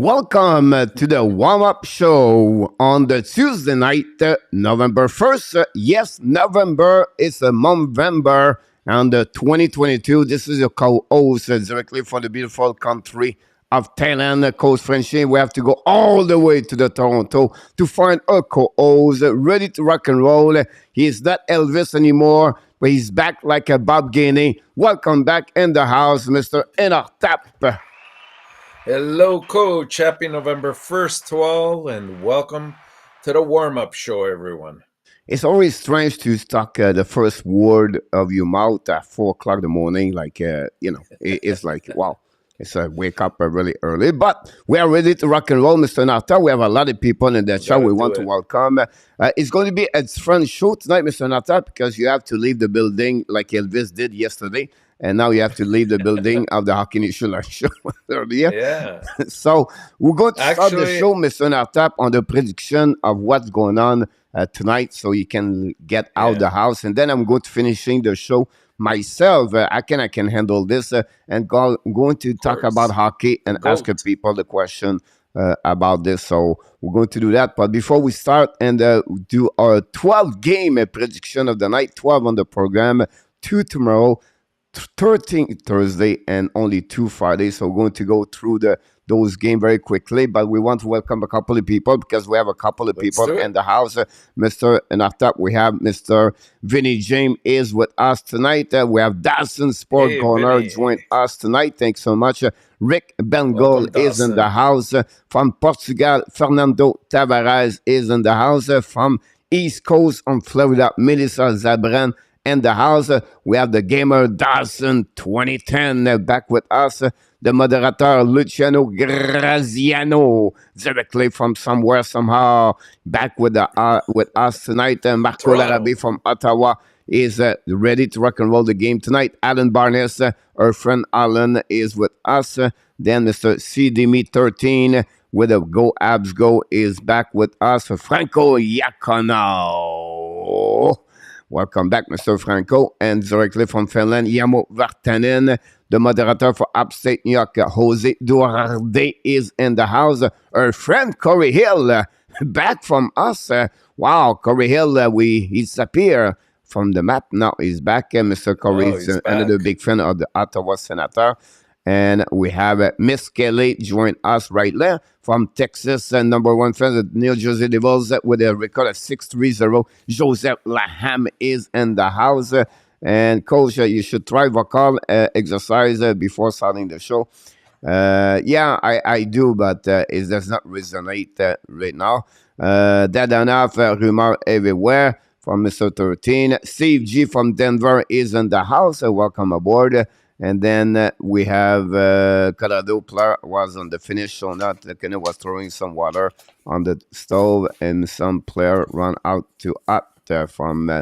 Welcome to the warm-up show on the Tuesday night, November 1st. Yes, November is a Movember and 2022. This is your co-host directly from the beautiful country of Thailand, Coast Frenchy. We have to go all the way to the Toronto to find a co-host ready to rock and roll. He's not Elvis anymore, but he's back like a Bob Gainey. Welcome back in the house, Mr. ENORTAP. Hello, Coach. Happy November 1st to all, and welcome to the warm-up show, everyone. It's always strange to talk the first word of your mouth at 4 o'clock in the morning. It's like, wow, it's a wake up really early. But we are ready to rock and roll, Mr. Nata. We have a lot of people in the show we want to welcome. It's going to be a fun show tonight, Mr. Nata, because you have to leave the building like Elvis did yesterday. And now you have to leave the building of the Hockey Nation show earlier. Yeah. So we're going to start the show, Mr. Nartap, on the prediction of what's going on tonight so you can get out of the house. And then I'm going to finishing the show myself. I can handle this and going to talk about hockey and ask people the question about this. So we're going to do that. But before we start and do our 12-game prediction of the night, 12 on the program, 2 tomorrow, 13 Thursday and only 2 Fridays. So we're going to go through those games very quickly, but we want to welcome a couple of people because we have a couple of people in the house. Mr. Nartap, we have Mr. Vinny James is with us tonight. We have Dawson Sport Corner join us tonight. Thanks so much. Rick Bengal is in the house. From Portugal, Fernando Tavares is in the house. From East Coast on Florida, Melissa Zabran in the house. We have the gamer Dawson 2010 back with us. The moderator Luciano Graziano directly from somewhere somehow back with us tonight. Marco Larabe from Ottawa is ready to rock and roll the game tonight. Alan Barnes, our friend Alan, is with us. Then Mr. CDME 13 with a Go Abs Go is back with us. Franco Iacono. Welcome back, Mr. Franco. And directly from Finland, Yamo Vartanen, the moderator for Upstate New York, Jose Duarte is in the house. Our friend Corey Hill, back from us. Wow, Corey Hill, he disappeared from the map. Now he's back. Mr. Corey is another big fan of the Ottawa Senator. And we have Miss Kelly join us right there from Texas, number one fan of the New Jersey Devils with a record of 6-3-0. Joseph Laham is in the house. And Coach, you should try vocal exercise before starting the show. I do, but it does not resonate right now. That enough, rumor everywhere from Mr. 13. Steve G from Denver is in the house. Welcome aboard. And then we have Colorado player was on the finish, so not the canoe was throwing some water on the stove, and some player run out to up from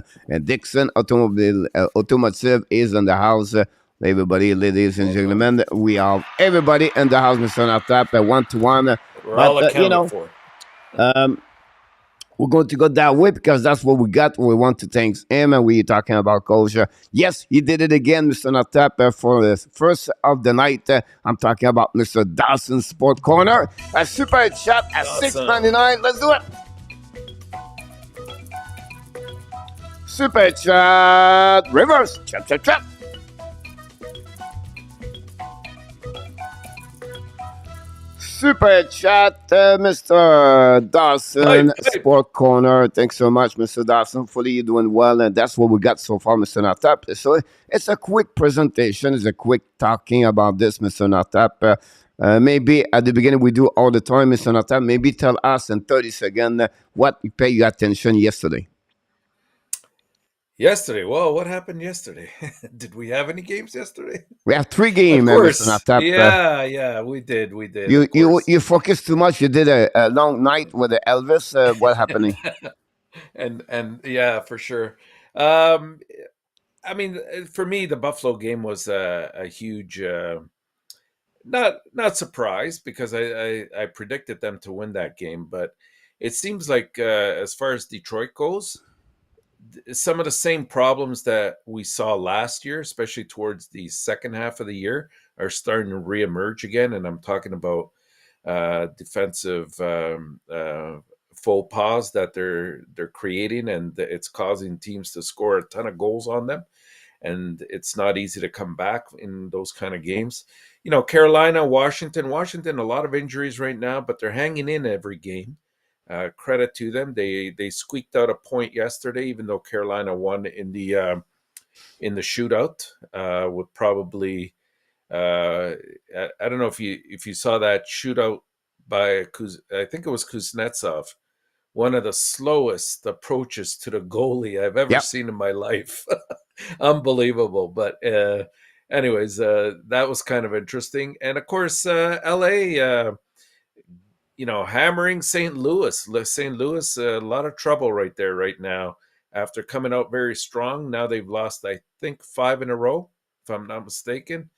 Dixon. Automotive is in the house. Everybody, ladies and gentlemen, we have everybody in the house, Mr. Nartap, 1-to-1. We're all accounted for. We're going to go that way because that's what we got. We want to thank him, and we're talking about culture. Yes, he did it again, Mr. Nartap, for the first of the night. I'm talking about Mr. Dawson Sport Corner. A super chat at $6.99. Let's do it. Super chat. Reverse. Chap. Super chat, Mr. Dawson, Sport Corner. Thanks so much, Mr. Dawson. Hopefully you're doing well, and that's what we got so far, Mr. Nartap. So it's a quick presentation. It's a quick talking about this, Mr. Nartap. Maybe at the beginning we do all the time, Mr. Nartap. Maybe tell us in 30 seconds what you pay your attention yesterday. Yesterday? Well, what happened yesterday? Did we have any games yesterday? We have 3 games, Mr. Nartap. Yeah, we did. You focused too much. You did a long night with the Elvis. What happening? and yeah, for sure. I mean, for me, the Buffalo game was a huge, not surprise because I predicted them to win that game, but it seems like as far as Detroit goes, some of the same problems that we saw last year, especially towards the second half of the year, are starting to reemerge again. And I'm talking about defensive faux pas that they're creating, and it's causing teams to score a ton of goals on them. And it's not easy to come back in those kind of games. Carolina, Washington, a lot of injuries right now, but they're hanging in every game. Credit to them. They squeaked out a point yesterday, even though Carolina won in the shootout with probably I don't know if you saw that shootout by I think it was Kuznetsov, one of the slowest approaches to the goalie I've ever seen in my life. Unbelievable. But anyways, that was kind of interesting. And of course, LA, hammering St. Louis. St. Louis, a lot of trouble right there right now. After coming out very strong, now they've lost, I think, 5 in a row, if I'm not mistaken.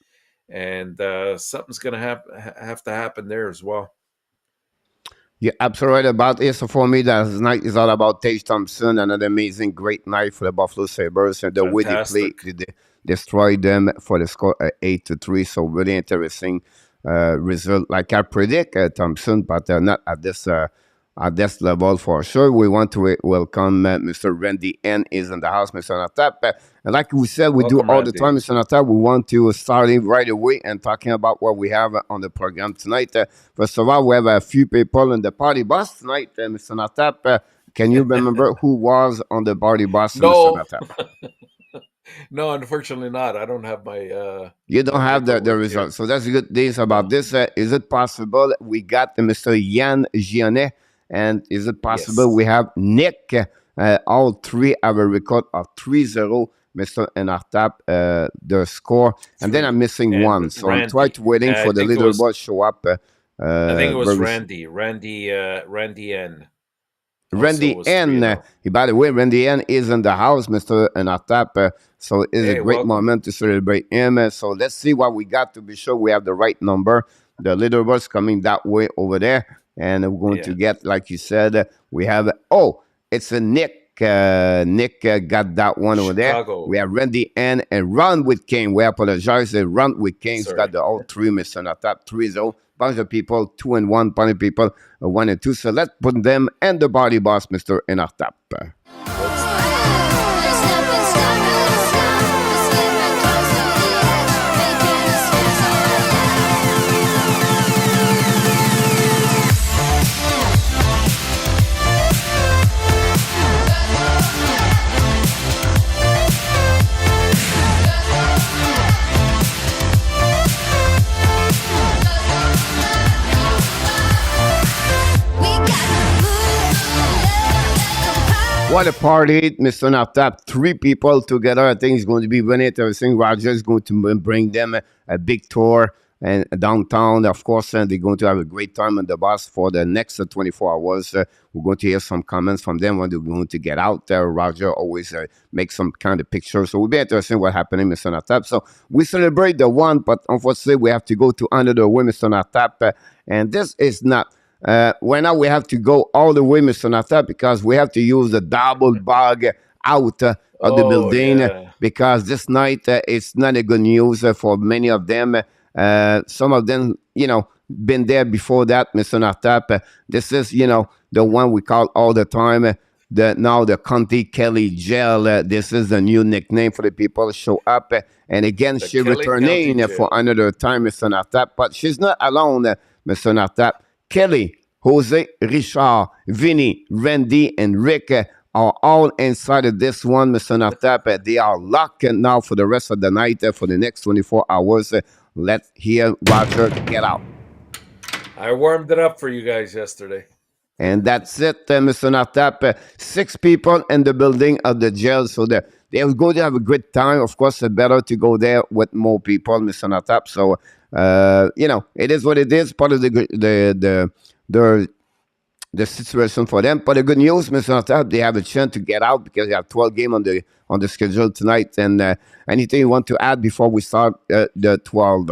And something's going to have to happen there as well. You're absolutely right about it. So for me, that night is all about Tage Thompson, another amazing, great night for the Buffalo Sabres. And the way they play, they destroyed them for the score 8-3. So really interesting result. Like I predict Thompson, but not at this level for sure. We want to welcome Mr. Randy N is in the house, Mr. ENORTAP. And like we said, we do all the time, Mr. ENORTAP. We want to start in right away and talking about what we have on the program tonight. First of all, we have a few people in the party bus tonight, Mr. ENORTAP. Can you remember who was on the party bus, no. Mr. ENORTAP? No, unfortunately not. I don't have my... you don't have the results. So that's the good news about this. Is it possible we got Mr. Yann Gionnet? And is it possible we have Nick? All three have a record of 3-0, Mr. ENORTAP, the score. And then I'm missing one. So I'm trying to waiting for the little boy show up. I think it was Randy N. Randy N. By the way, Randy N is in the house, Mr. ENORTAP. So it's a great moment to celebrate him. So let's see what we got to be sure we have the right number. The little boy's coming that way over there. And we're going to get, like you said, we have, it's a Nick. Nick got that one over there. We have Randy N and Run with King. We apologize. Run with King's got the all three, Mr. ENORTAP, 3-0. Bunch of people, 2-1, bunch of people, 1-2. So let's put them and the body boss, Mr. ENORTAP. What a party, Mr. ENORTAP. 3 people together. I think it's going to be really interesting. Roger is going to bring them a big tour and downtown. Of course, they're going to have a great time on the bus for the next 24 hours. We're going to hear some comments from them when they're going to get out there. Roger always makes some kind of pictures. So it'll be interesting what's happening, Mr. ENORTAP. So we celebrate the one, but unfortunately, we have to go to another way, Mr. ENORTAP. And this is not... right now we have to go all the way, Mr. ENORTAP, because we have to use the double bug out of the building because this night it's not a good news for many of them. Some of them, been there before that, Mr. ENORTAP. This is, the one we call all the time. Now the Conti Kelly Gel. This is the new nickname for the people show up. And again, she's returning for another time, Mr. ENORTAP. But she's not alone, Mr. ENORTAP. Kelly, Jose, Richard, Vinny, Randy, and Rick are all inside of this one, Mr. ENORTAP. They are locked now for the rest of the night, for the next 24 hours. Let's hear Roger get out. I warmed it up for you guys yesterday. And that's it, Mr. ENORTAP. 6 people in the building of the jail, so they're going to have a great time. Of course, it's better to go there with more people, Mr. ENORTAP. So, it is what it is. Part of the situation for them. But the good news, Mr. ENORTAP, they have a chance to get out because they have 12 games on the schedule tonight. And anything you want to add before we start the 12?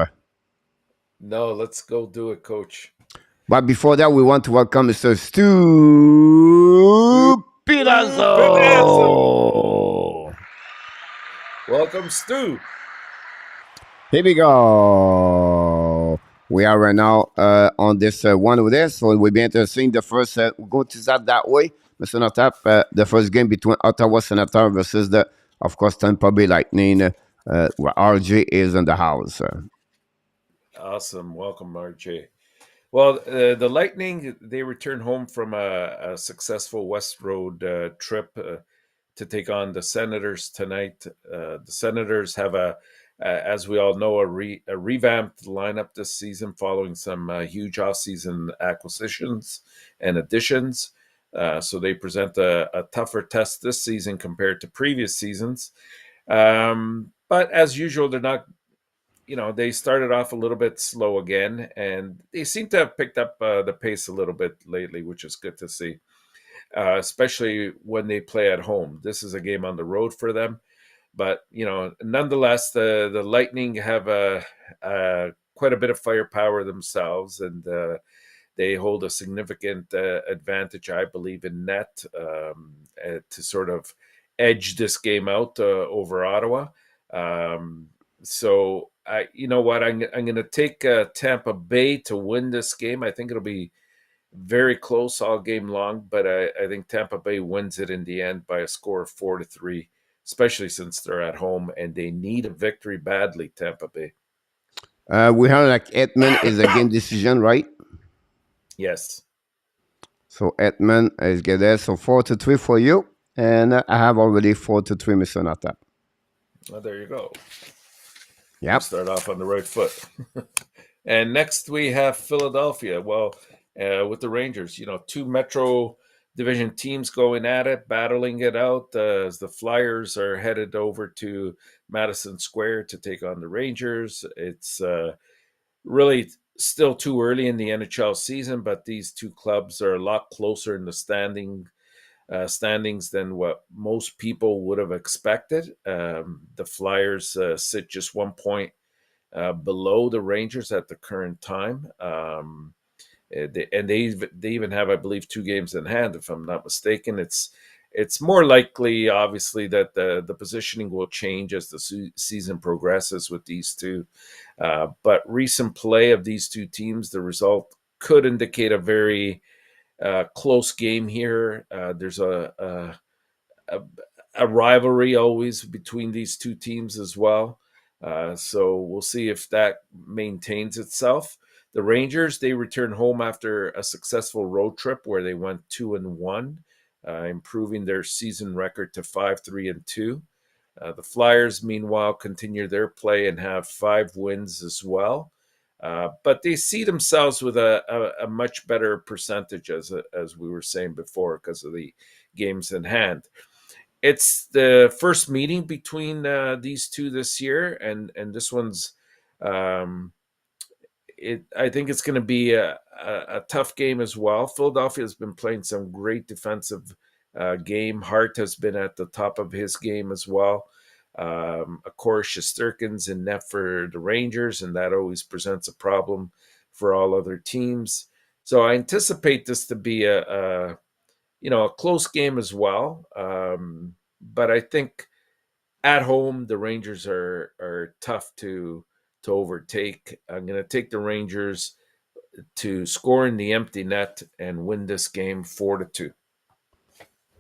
No, let's go do it, Coach. But before that, we want to welcome Mr. Stu Pilazzo. Welcome, Stu. Here we go. We are right now on this one with this, so it will be interesting. The first, we'll go to that way, Mr. Notap. The first game between Ottawa Senator versus the, of course, Tampa Bay Lightning, where RJ is in the house. Awesome. Welcome, RJ. Well, the Lightning, they returned home from a successful West Road trip to take on the Senators tonight. The Senators have as we all know, a revamped lineup this season following some huge offseason acquisitions and additions. So they present a tougher test this season compared to previous seasons. But as usual, they're not, they started off a little bit slow again, and they seem to have picked up the pace a little bit lately, which is good to see, especially when they play at home. This is a game on the road for them. But, nonetheless, the Lightning have quite a bit of firepower themselves, and they hold a significant advantage, I believe, in net to sort of edge this game out over Ottawa. So you know what? I'm going to take Tampa Bay to win this game. I think it'll be very close all game long, but I think Tampa Bay wins it in the end by a score of 4-3, especially since they're at home and they need a victory badly. Tampa Bay. We heard like Edmund is a game decision, right? Yes. So Edmund is good there. So 4-3 for you, and I have already 4-3, Mr. Notap. Well, there you go. Yeah. Start off on the right foot. And next we have Philadelphia. Well, with the Rangers, two Metro Division teams going at it, battling it out as the Flyers are headed over to Madison Square to take on the Rangers. It's really still too early in the NHL season, but these two clubs are a lot closer in the standings than what most people would have expected. The Flyers sit just 1 point below the Rangers at the current time. They even have, I believe, 2 games in hand, if I'm not mistaken. It's more likely, obviously, that the positioning will change as the season progresses with these two. But recent play of these two teams, the result could indicate a very close game here. There's a rivalry always between these two teams as well. So we'll see if that maintains itself. The Rangers, they returned home after a successful road trip where they went 2-1, improving their season record to 5-3-2. The Flyers, meanwhile, continue their play and have 5 wins as well. But they see themselves with a much better percentage, as we were saying before, because of the games in hand. It's the first meeting between these two this year, and this one's I think it's going to be a tough game as well. Philadelphia has been playing some great defensive game. Hart has been at the top of his game as well. Of course, Shesterkin's in net for the Rangers, and that always presents a problem for all other teams. So I anticipate this to be a close game as well. But I think at home the Rangers are tough to overtake. I'm going to take the Rangers to score in the empty net and win this game 4-2.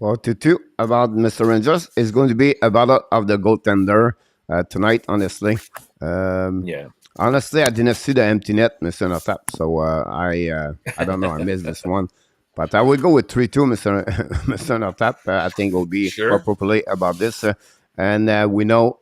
4-2 about Mr. Rangers is going to be a battle of the goaltender tonight, honestly. Yeah. Honestly, I didn't see the empty net, Mr. Notap, so I don't know. I missed this one. But I will go with 3-2, Mr. Notap. I think it will be appropriate about this. And we know,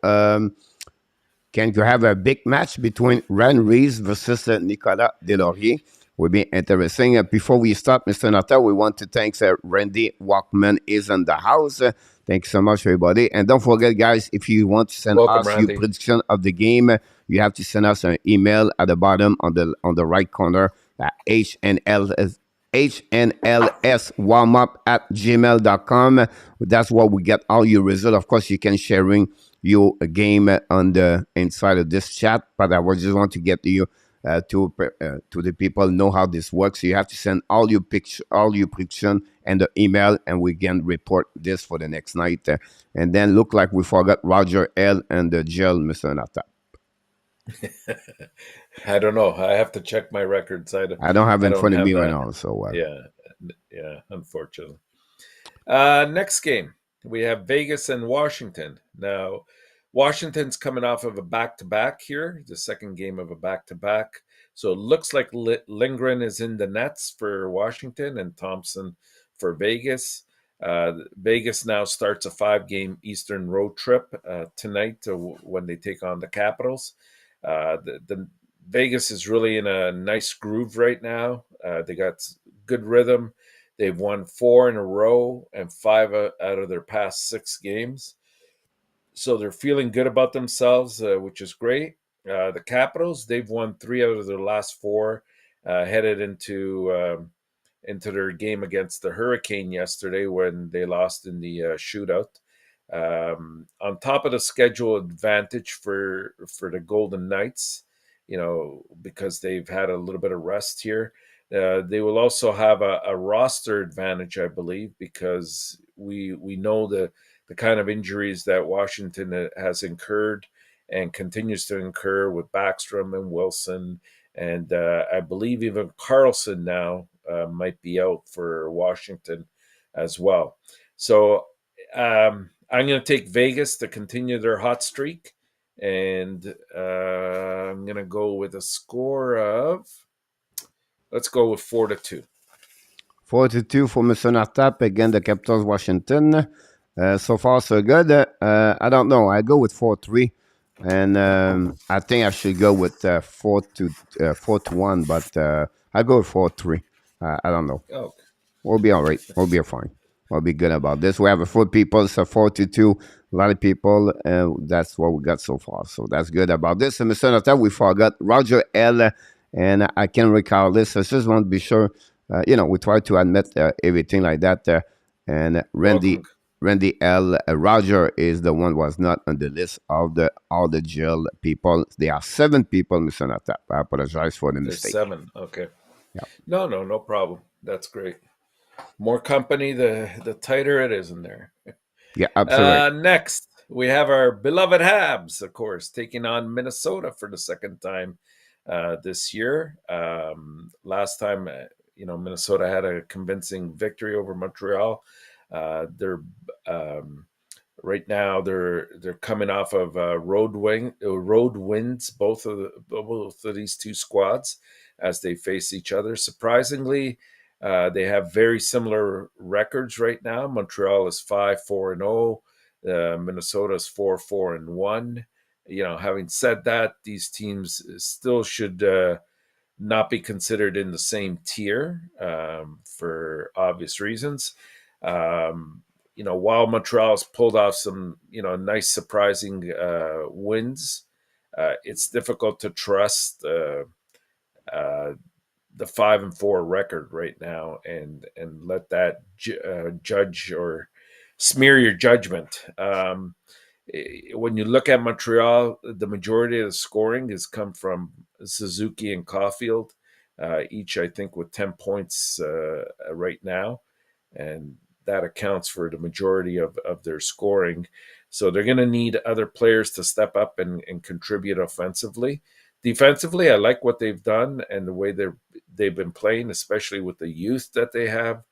can you have a big match between Ran Reeves versus Nicolas Deslauriers? Will be interesting. Before we start, Mr. Notap, we want to thank Randy Walkman is in the house. Thanks so much, everybody. And don't forget, guys, if you want to send us Randy. Your prediction of the game, you have to send us an email at the bottom on the right corner at HNLSWarmup@gmail.com. That's where we get all your results. Of course, you can sharing your game on the inside of this chat, but I just want to get to you to the people know how this works. So you have to send all your prediction and the email, and we can report this for the next night. And then look like we forgot Roger L and the Jill, Mr. Notap. I don't know. I have to check my records. I don't have I it in don't front of have me right that. now. So Yeah, yeah. Unfortunately. Next game, we have Vegas and Washington. Now, Washington's coming off of a back-to-back here, the second game of a back-to-back. So it looks like Lindgren is in the nets for Washington and Thompson for Vegas. Vegas now starts a 5-game Eastern road trip tonight when they take on the Capitals. The Vegas is really in a nice groove right now. They got good rhythm. They've won 4 in a row and 5 out of their past 6 games. So they're feeling good about themselves, which is great. The Capitals, they've won 3 out of their last 4, headed into their game against the Hurricane yesterday when they lost in the shootout. On top of the schedule advantage for the Golden Knights, because they've had a little bit of rest here. They will also have a roster advantage, I believe, because we know the kind of injuries that Washington has incurred and continues to incur with Backstrom and Wilson, and I believe even Carlson now might be out for Washington as well. So I'm going to take Vegas to continue their hot streak, and I'm going to go with a score of. Let's go with 4-2. 4-2 for Mr. ENORTAP against the Capitals Washington. So far, so good. I don't know. I go with 4-3. And I think I should go with 4-1, but I go with 4-3. I don't know. Oh. We'll be all right. We'll be fine. We'll be good about this. We have a 4 people, so 4-2. A lot of people, and that's what we got so far. So that's good about this. And Mr. ENORTAP, we forgot Roger L. And I can recall this. I just want to be sure. We try to admit everything like that. And Randy L. Roger is the one who was not on the list of all the jail people. There are 7 people, Mr. ENORTAP. I apologize for the mistake. 7. Okay. Yeah. No problem. That's great. More company, the tighter it is in there. Yeah, absolutely. Next, we have our beloved Habs, of course, taking on Minnesota for the second time this year. Last time, Minnesota had a convincing victory over Montreal. They're right now they're coming off of road wins, both of these two squads as they face each other. Surprisingly, they have very similar records right now. Montreal is 5-4-0. Minnesota is 4-4-1. Having said that, these teams still should not be considered in the same tier for obvious reasons. While Montreal's pulled off some, nice surprising wins, it's difficult to trust the 5-4 record right now and let that judge or smear your judgment. When you look at Montreal, the majority of the scoring has come from Suzuki and Caulfield, each I think with 10 points right now, and that accounts for the majority of their scoring. So they're going to need other players to step up and contribute offensively. Defensively, I like what they've done and the way they've been playing, especially with the youth that they have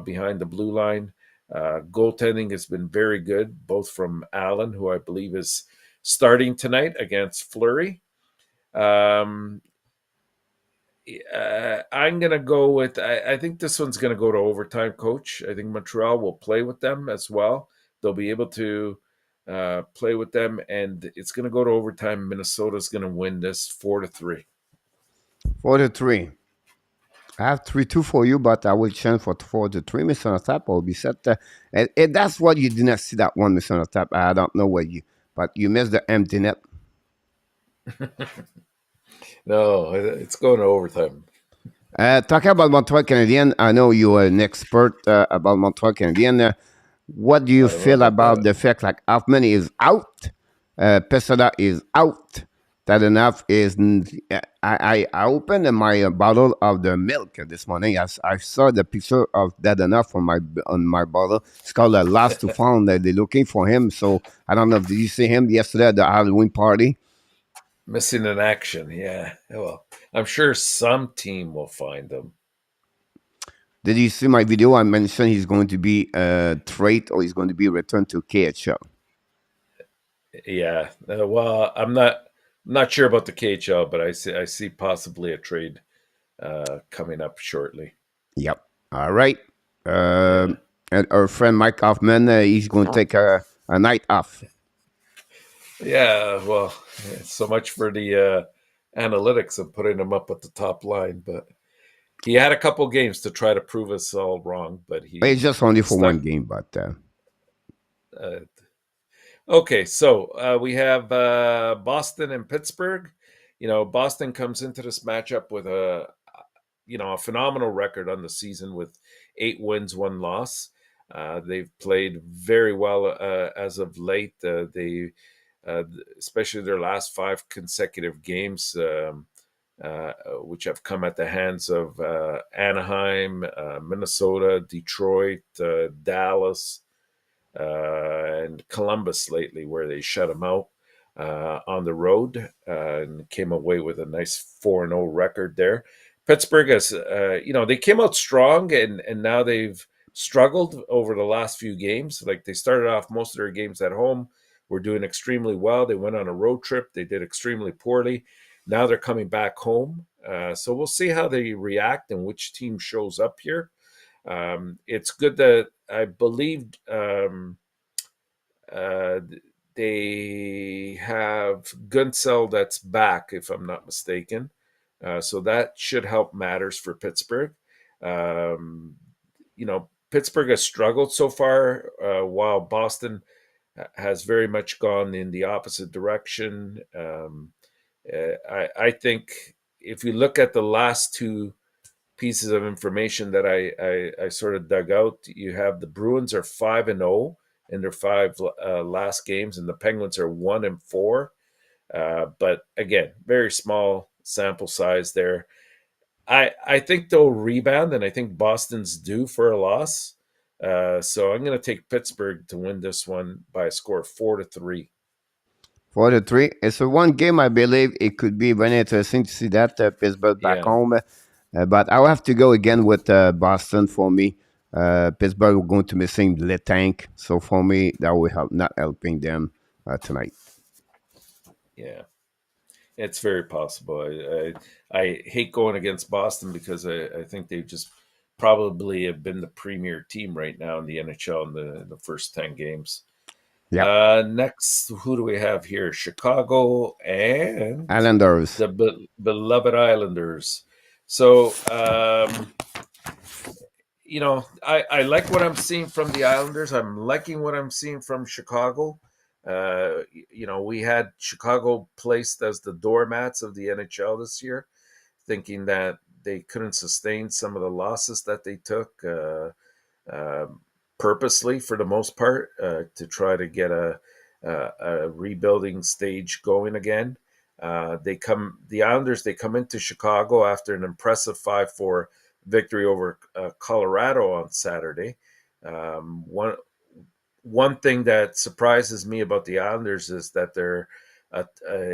behind the blue line. Goaltending has been very good, both from Allen, who I believe is starting tonight against Fleury. I'm going to go with, I think this one's going to go to overtime, Coach. I think Montreal will play with them as well. They'll be able to play with them, and it's going to go to overtime. Minnesota's going to win this 4-3. 4-3. I have 3-2 for you, but I will change for 4-3, Mr. ENORTAP. I'll be set. And that's what you did not see that one, Mr. ENORTAP. I don't know where but you missed the empty net. No, it's going to overtime. Talking about Montreal Canadiens, I know you're an expert about Montreal Canadiens. What do you feel about the fact like Hoffman is out, Pesada is out? That enough is. I opened my bottle of the milk this morning. I saw the picture of that enough on my bottle. It's called Lost to Found. They're looking for him. So I don't know. Did you see him yesterday at the Halloween party? Missing in action. Yeah. Well, I'm sure some team will find them. Did you see my video? I mentioned he's going to be trade or he's going to be returned to KHL. Yeah. Well, I'm not sure about the KHL, but I see possibly a trade coming up shortly. Yep. All right. Yeah. And our friend Mike Hoffman, he's going to take a night off. Yeah. Well, so much for the analytics of putting him up at the top line, but he had a couple games to try to prove us all wrong, but It's he just only for stuck. one game, but Uh, okay, so we have Boston and Pittsburgh. Boston comes into this matchup with a phenomenal record on the season with 8 wins, 1 loss. They've played very well as of late. They, uh, especially their last 5 consecutive games, which have come at the hands of Anaheim, Minnesota, Detroit, Dallas, and Columbus lately, where they shut them out on the road and came away with a nice 4-0 record there. Pittsburgh has, they came out strong and now they've struggled over the last few games. Like they started off most of their games at home, were doing extremely well. They went on a road trip, they did extremely poorly. Now they're coming back home. So we'll see how they react and which team shows up here. It's good that I believe uh, they have Gunsel that's back, if I'm not mistaken. So that should help matters for Pittsburgh. Um, Pittsburgh has struggled so far, while Boston has very much gone in the opposite direction. I think if you look at the last 2 pieces of information that I sort of dug out. You have the Bruins are 5-0 in their 5 last games, and the Penguins are 1-4. But again, very small sample size there. I think they'll rebound, and I think Boston's due for a loss. So I'm going to take Pittsburgh to win this one by a score of 4-3. for the three, it's a one game. I believe it could be very interesting to see that Pittsburgh back Yeah, home. But I'll have to go again with Boston for me. Pittsburgh are going to missing Le Tank, so for me that will help not helping them tonight. yeah. It's very possible. I hate going against Boston because I think they just probably have been the premier team right now in the NHL in the first 10 games. Yep, Next, who do we have here? Chicago and Islanders. the beloved Islanders. So, I like what I'm seeing from the Islanders. I'm liking what I'm seeing from Chicago. We had Chicago placed as the doormats of the NHL this year, thinking that they couldn't sustain some of the losses that they took uh, purposely, for the most part, to try to get a rebuilding stage going again. The Islanders. They come into Chicago after an impressive 5-4 victory over Colorado on Saturday. One thing that surprises me about the Islanders is that they're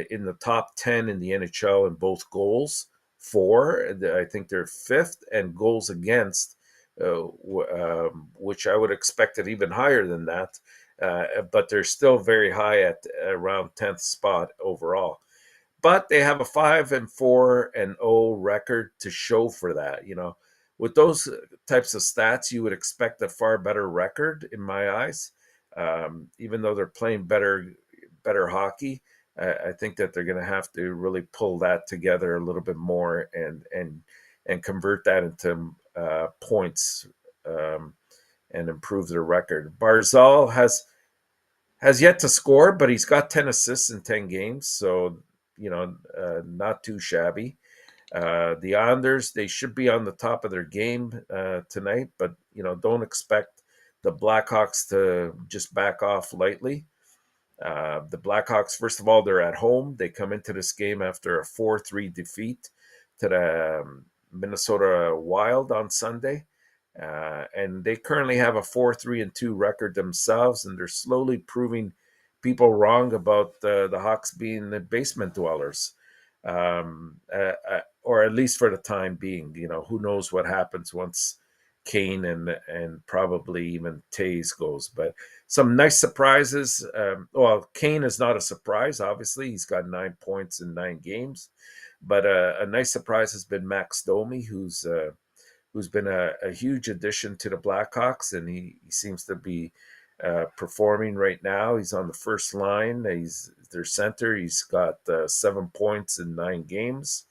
in the top 10 in the NHL in both goals for. I think they're fifth, and goals against, which I would expect it even higher than that. But they're still very high at around 10th spot overall. But they have a 5-4-0 record to show for that. With those types of stats, you would expect a far better record in my eyes. Even though they're playing better hockey, I think that they're going to have to really pull that together a little bit more and convert that into points, and improve their record. Barzal has yet to score, but he's got 10 assists in 10 games, so not too shabby. The Islanders, they should be on the top of their game tonight, but don't expect the Blackhawks to just back off lightly. The Blackhawks, first of all, they're at home. They come into this game after a 4-3 defeat to the Minnesota Wild on Sunday. And they currently have a 4-3-2 record themselves, and they're slowly people wrong about the Hawks being the basement dwellers, or at least for the time being. Who knows what happens once Kane and probably even Tays goes. But some nice surprises. Well, Kane is not a surprise. Obviously, he's got 9 points in 9 games. But a nice surprise has been Max Domi, who's been a huge addition to the Blackhawks, and he seems to be performing right now. He's on the first line. He's their center. He's got 7 points in 9 games.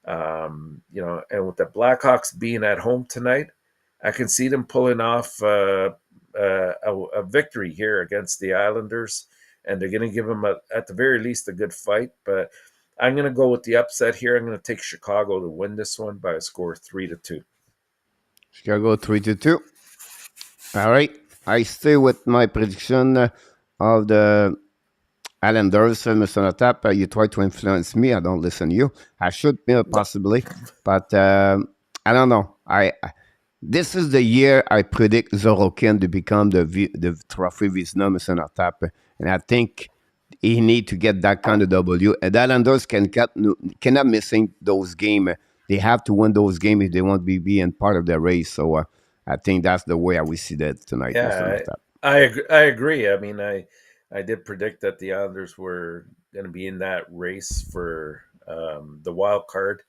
And with the Blackhawks being at home tonight, I can see them pulling off a victory here against the Islanders, and they're going to give them, at the very least, a good fight. But I'm going to go with the upset here. I'm going to take Chicago to win this one by a score of 3-2. Chicago 3-2. All right. I stay with my prediction of the Islanders, Mr. ENORTAP. You try to influence me. I don't listen to you. I should possibly, but I don't know. This is the year I predict Sorokin to become the trophy Vizina, Mr. ENORTAP, and I think he need to get that kind of W. And the Islanders cannot missing those games. They have to win those games if they want to be in part of the race. So I think that's the way I will see that tonight. Yeah, I agree. I mean, I did predict that the Islanders were going to be in that race for the wild card.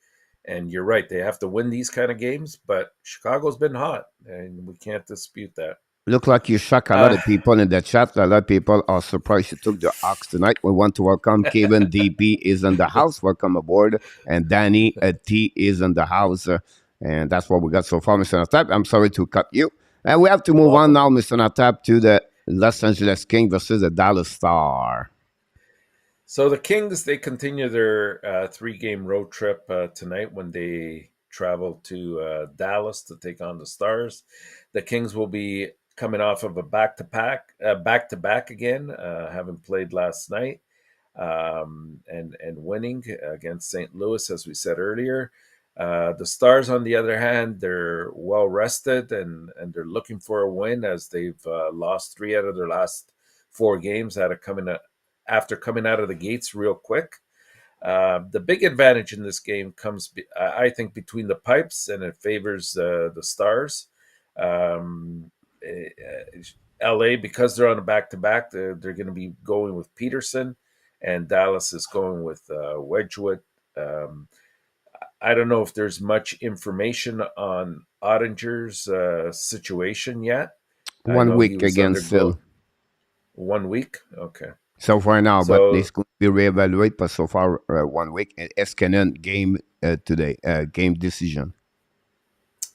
And you're right. They have to win these kind of games. But Chicago's been hot, and we can't dispute that. Look like you shock a lot of people in the chat. A lot of people are surprised you took the Hawks tonight. We want to welcome Kevin DP is in the house. Welcome aboard. And Danny T is in the house. And that's what we got so far, Mr. ENORTAP. I'm sorry to cut you. And we have to move on now, Mr. ENORTAP, to the Los Angeles Kings versus the Dallas Star. So the Kings, they continue their 3-game road trip tonight when they travel to Dallas to take on the Stars. The Kings will be coming off of a back-to-back again, having played last night and winning against St. Louis, as we said earlier. The Stars, on the other hand, they're well rested and they're looking for a win, as they've lost 3 out of their last 4 games after coming out of the gates real quick. The big advantage in this game comes, I think, between the pipes, and it favors the Stars. LA, because they're on a back-to-back, they're going to be going with Peterson, and Dallas is going with Wedgwood. I don't know if there's much information on Ottinger's situation yet. 1 week against Phil. 1 week? Okay. So far now, but this could be reevaluated, but so far 1 week. Eskenan game today, game decision.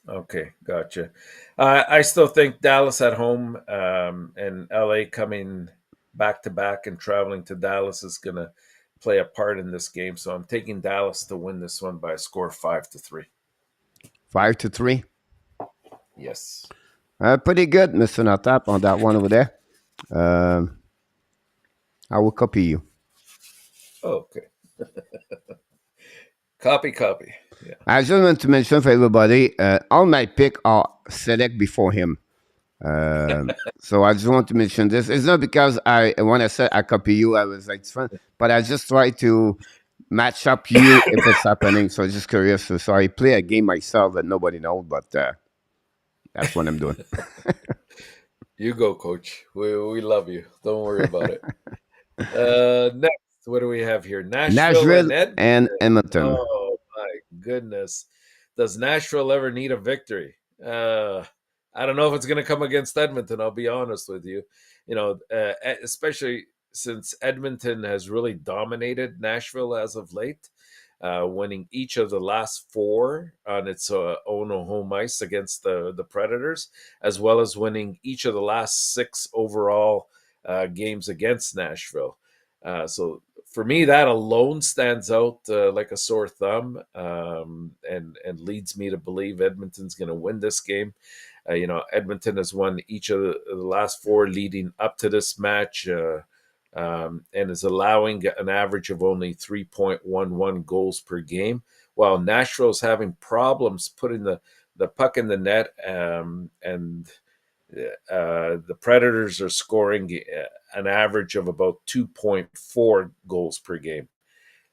Okay, gotcha. I still think Dallas at home and LA coming back-to-back and traveling to Dallas is going to play a part in this game. So I'm taking Dallas to win this one by a score of 5-3. 5-3? Yes. Pretty good, Mr. ENORTAP, on that one over there. I will copy you. Okay. Copy. Yeah. I just want to mention for everybody, all my picks are select before him. So I just want to mention this. It's not because when I said I copy you, I was like, it's fun, but I just try to match up you if it's happening. So I'm just curious. So I play a game myself that nobody knows, but that's what I'm doing. You go, Coach. We love you. Don't worry about it. Next, what do we have here? Nashville and Edmonton. Oh my goodness! Does Nashville ever need a victory? I don't know if it's going to come against Edmonton. I'll be honest with you. Especially since Edmonton has really dominated Nashville as of late, winning each of the last 4 on its own home ice against the Predators, as well as winning each of the last 6 overall games against Nashville. So for me, that alone stands out like a sore thumb, and leads me to believe Edmonton's going to win this game. Edmonton has won each of the last 4 leading up to this match, and is allowing an average of only 3.11 goals per game, while Nashville is having problems putting the puck in the net, and The Predators are scoring an average of about 2.4 goals per game.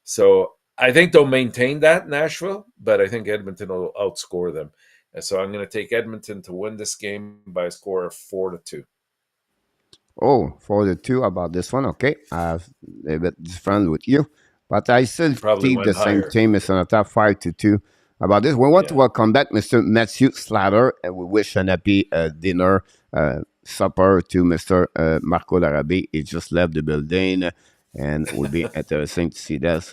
So I think they'll maintain that, Nashville, but I think Edmonton will outscore them. And so I'm going to take Edmonton to win this game by a score of 4-2. Oh, 4-2 about this one. Okay. I'm a bit different with you. But I still Probably keep the went same higher. team, Mr. Nata, 5-2 about this. We want to Yeah. welcome back Mr. Matthew SLATER, and we wish an happy dinner, supper to Mr. Marco Larabé. He just left the building, and it will be interesting to see that's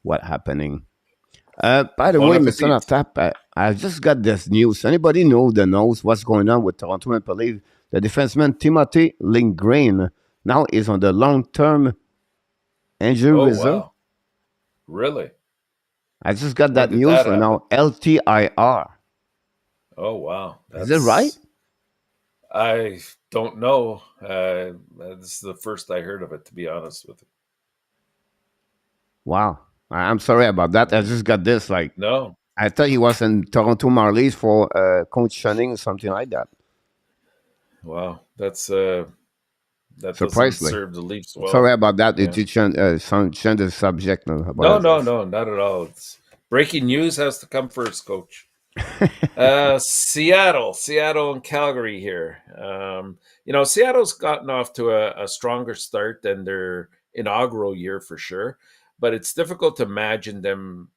what happening. By the Bon way, Mr. appetit. Natap, I just got this news. Anybody knows what's going on with Toronto Maple Leafs? The defenseman Timothy Lindgren now is on the long-term injury Oh, reserve. wow. Really? I just got When that did news that right happen? now. LTIR. Oh, wow. Is it right? I don't know. This is the first I heard of it, to be honest with Wow. I'm sorry about that. I you. just got this. Like, No. I thought he was in Toronto Marlies for conditioning or something like that. Wow. That doesn't Surprisingly. serve the Leafs Sorry well. about that. It Yeah. did change the subject No, about no, this. no, not at all. It's breaking news has to come first, coach. Seattle and Calgary here. Seattle's gotten off to a stronger start than their inaugural year for sure, but it's difficult to imagine them,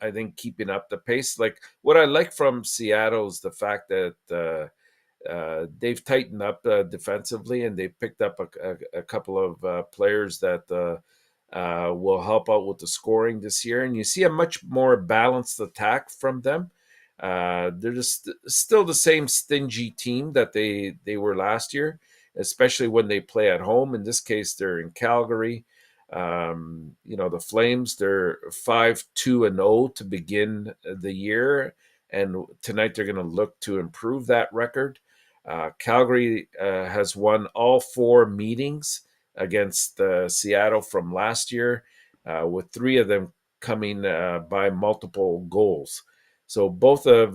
I think, keeping up the pace. Like what I like from Seattle is the fact that they've tightened up defensively, and they've picked up a couple of players that will help out with the scoring this year. And you see a much more balanced attack from them. They're just still the same stingy team that they were last year, especially when they play at home. In this case, they're in Calgary. The Flames, they're 5-2-0 to begin the year, and tonight they're going to look to improve that record. Calgary has won all 4 meetings against Seattle from last year, with 3 of them coming by multiple goals. So both of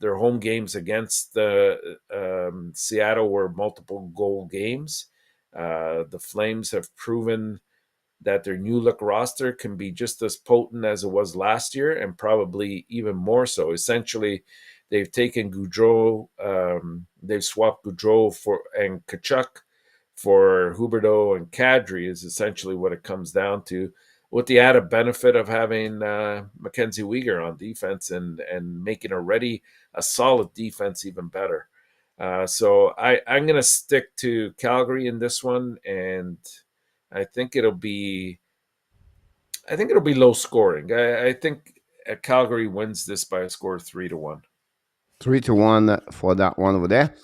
their home games against Seattle were multiple goal games. The Flames have proven that their new look roster can be just as potent as it was last year, and probably even more so. Essentially, they've taken Goudreau, they've swapped Goudreau and Kachuk for Huberdeau and Kadri is essentially what it comes down to, with the added benefit of having Mackenzie Weegar on defense and making already a solid defense even better. So I'm going to stick to Calgary in this one, and I think it'll be low scoring. I think Calgary wins this by a score of 3-1. 3-1 for that one over there.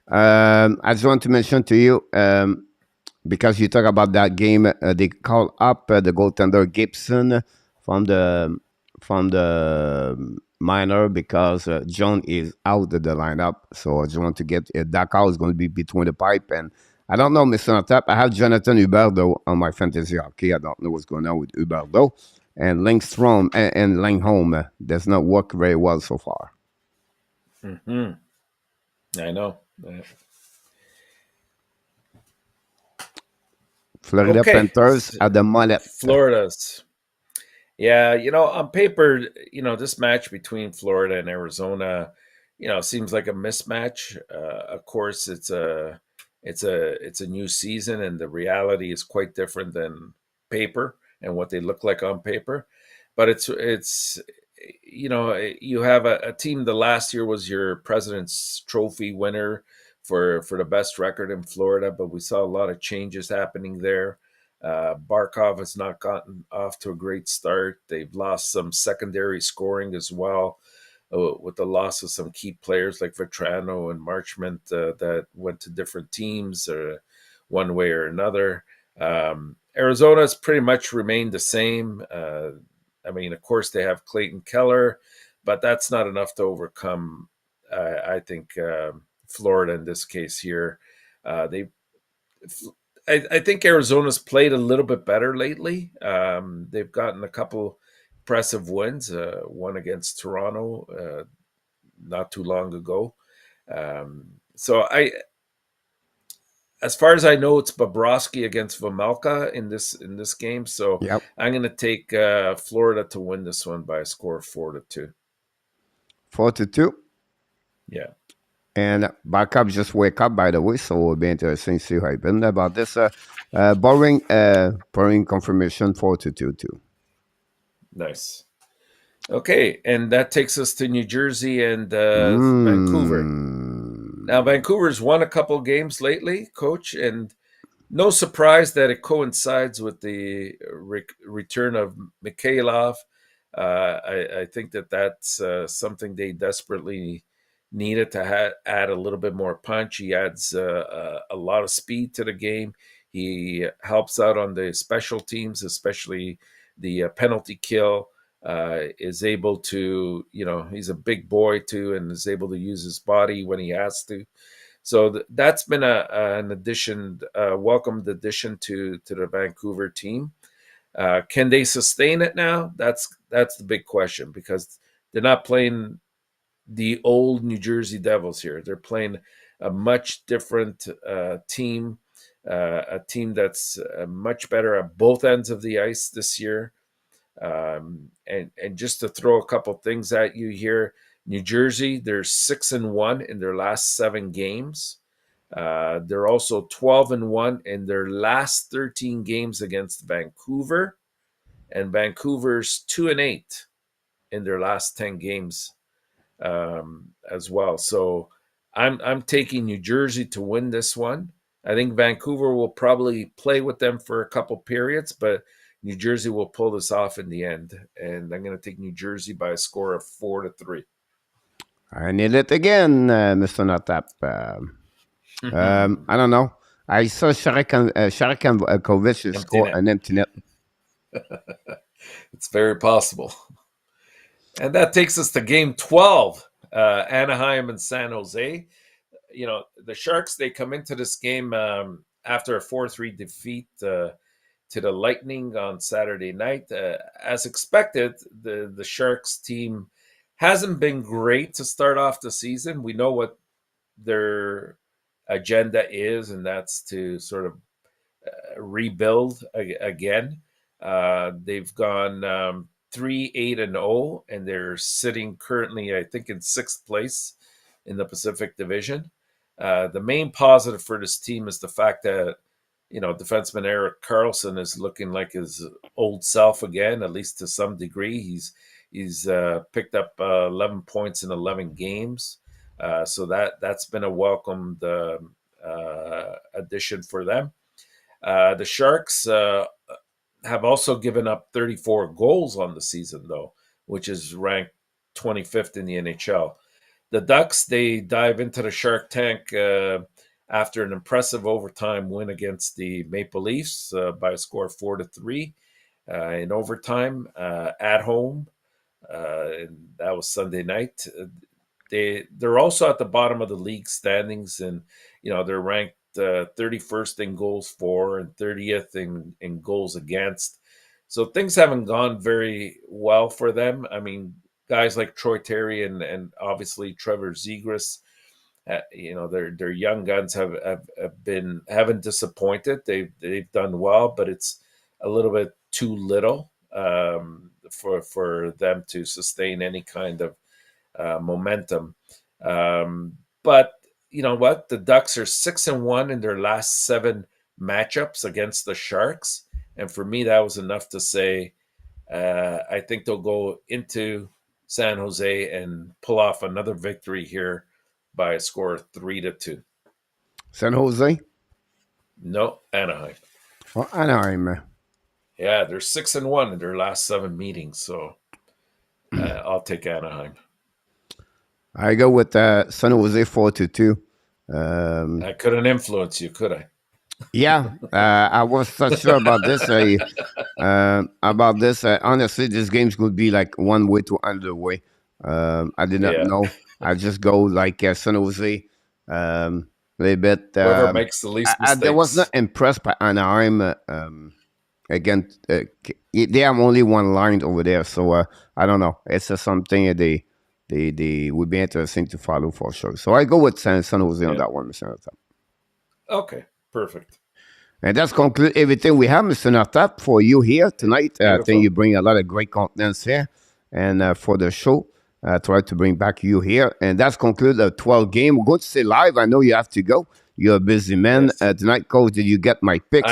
I just want to mention to you, because you talk about that game, they call up the goaltender Gibson from the minor because John is out of the lineup. So I just want to get that call is going to be between the pipe, and I don't know, Mr. Natap. I have Jonathan Huberdeau on my fantasy hockey. I don't know what's going on with Huberdeau and Lindstrom and Langholm. Does not work very well so far. Mm-hmm. I know. Florida Okay. Panthers at the mullet. Florida's. Yeah, on paper, this match between Florida and Arizona, seems like a mismatch. Of course, it's a new season, and the reality is quite different than paper and what they look like on paper. But it's you have a team. The last year was your President's Trophy winner for the best record in Florida, but we saw a lot of changes happening there. Barkov has not gotten off to a great start. They've lost some secondary scoring as well, with the loss of some key players like Vetrano and Marchment that went to different teams one way or another. Arizona's pretty much remained the same. Of course, they have Clayton Keller, but that's not enough to overcome, I think, Florida in this case here. They I think Arizona's played a little bit better lately. They've gotten a couple impressive wins. One against Toronto not too long ago. So as far as I know, it's Bobrovsky against Vejmelka in this game. So Yep. I'm going to take Florida to win this one by a score of 4-2. 4-2. Yeah. And backup just wake up, by the way, so it'll be interesting to see how happens about this. Boring confirmation 4-2 too. Nice. Okay, and that takes us to New Jersey and Vancouver. Now, Vancouver's won a couple games lately, Coach, and no surprise that it coincides with the return of Mikhailov. I think that's something they desperately needed to add a little bit more punch. He adds a lot of speed to the game. He helps out on the special teams, especially the penalty kill. Is able to, he's a big boy too, and is able to use his body when he has to. So that's been an addition, welcomed addition to the Vancouver team. Can they sustain it now? That's the big question, because they're not playing the old New Jersey Devils here. They're playing a much different team, a team that's much better at both ends of the ice this year. And just to throw a couple things at you here, New Jersey, they're 6-1 in their last 7 games. They're also 12-1 in their last 13 games against Vancouver, and Vancouver's 2-8 in their last 10 games as well. So I'm taking New Jersey to win this one. I think Vancouver will probably play with them for a couple periods, but New Jersey will pull this off in the end, and I'm going to take New Jersey by a score of 4-3. I need it again, Mr. Notap. I don't know. I saw Sharakankovic score an empty net. It's very possible. And that takes us to game 12, Anaheim and San Jose. The Sharks, they come into this game after a 4-3 defeat to the Lightning on Saturday night. As expected, the Sharks team hasn't been great to start off the season. We know what their agenda is, and that's to sort of rebuild again. They've gone 3-8-0, and they're sitting currently, I think, in 6th place in the Pacific Division. The main positive for this team is the fact that defenseman Erik Karlsson is looking like his old self again, at least to some degree. He's picked up 11 points in 11 games. So that's been a welcomed addition for them. The Sharks have also given up 34 goals on the season, though, which is ranked 25th in the NHL. The Ducks, they dive into the Shark Tank after an impressive overtime win against the Maple Leafs by a score of 4-3 in overtime at home. And that was Sunday night. They're also at the bottom of the league standings, and they're ranked 31st in goals for and 30th in goals against. So things haven't gone very well for them. I mean, guys like Troy Terry and obviously Trevor Zegras, their young guns haven't disappointed. They've done well, but it's a little bit too little for them to sustain any kind of momentum. But you know what? The Ducks are 6-1 in their last 7 matchups against the Sharks, and for me, that was enough to say I think they'll go into San Jose and pull off another victory here by a score of 3-2. San Jose? No, Anaheim. Oh, Anaheim. Yeah, they're 6-1 in their last 7 meetings, so I'll take Anaheim. I go with San Jose 4-2. I couldn't influence you, could I? Yeah, I was not sure about this. Honestly, this game's going to be like one way to another way. I did not know. I just go like San Jose. A little bit. Whoever makes the least mistakes. I was not impressed by Anaheim. Again, they have only one line over there, so I don't know. It's something they would be interesting to follow for sure. So I go with San Jose on that one, Mr. Nortap. Okay, perfect. And that's conclude everything we have, Mr. Nortap, for you here tonight. I think you bring a lot of great contents here, and for the show, try to bring back you here. And that's conclude the 12 game. We're going to stay live. I know you have to go. You're a busy man. Tonight, Coach, did you get my picks?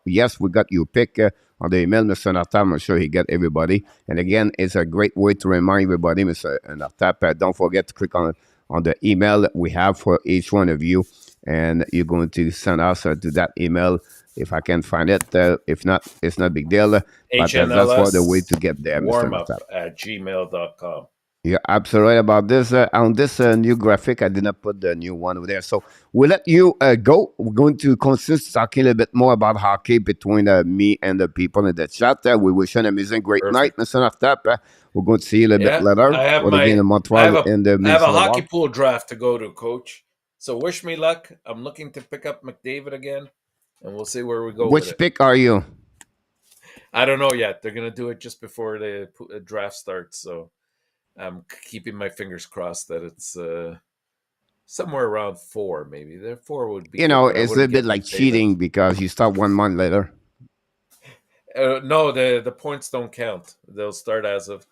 Yes, we got your pick on the email, Mr. Nortap. I'm sure he got everybody. And again, it's a great way to remind everybody, Mr. Nortap, don't forget to click on the email that we have for each one of you. And you're going to send us to that email if I can find it. If not, it's not a big deal. But that's for the way to get there, Mr. Warmup at gmail.com. You're absolutely right about this. On this new graphic, I did not put the new one over there. So we'll let you go. We're going to consist talking a little bit more about hockey between me and the people in the chat. We wish you an amazing, great night, Mr. Nortap. We're going to see you a little bit later. I have a hockey pool draft to go to, Coach. So wish me luck. I'm looking to pick up McDavid again, and we'll see where we go. Which pick are you? I don't know yet. They're going to do it just before the draft starts. So I'm keeping my fingers crossed that it's somewhere around 4, maybe. 4 would be. It's a little bit like cheating because you start 1 month later. No, the points don't count. They'll start as of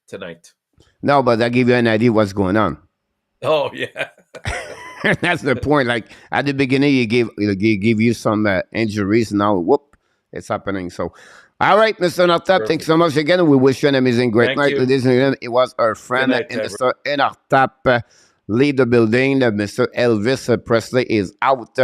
tonight. No, but that give you an idea what's going on. Oh, yeah. That's the point. Like at the beginning, you give you some injuries. Now, whoop, it's happening. So, all right, Mr. Nortap, thanks so much again. We wish you an amazing, great night, ladies and gentlemen. It was our friend Mr. ENORTAP leave the building. Mr. Elvis Presley is out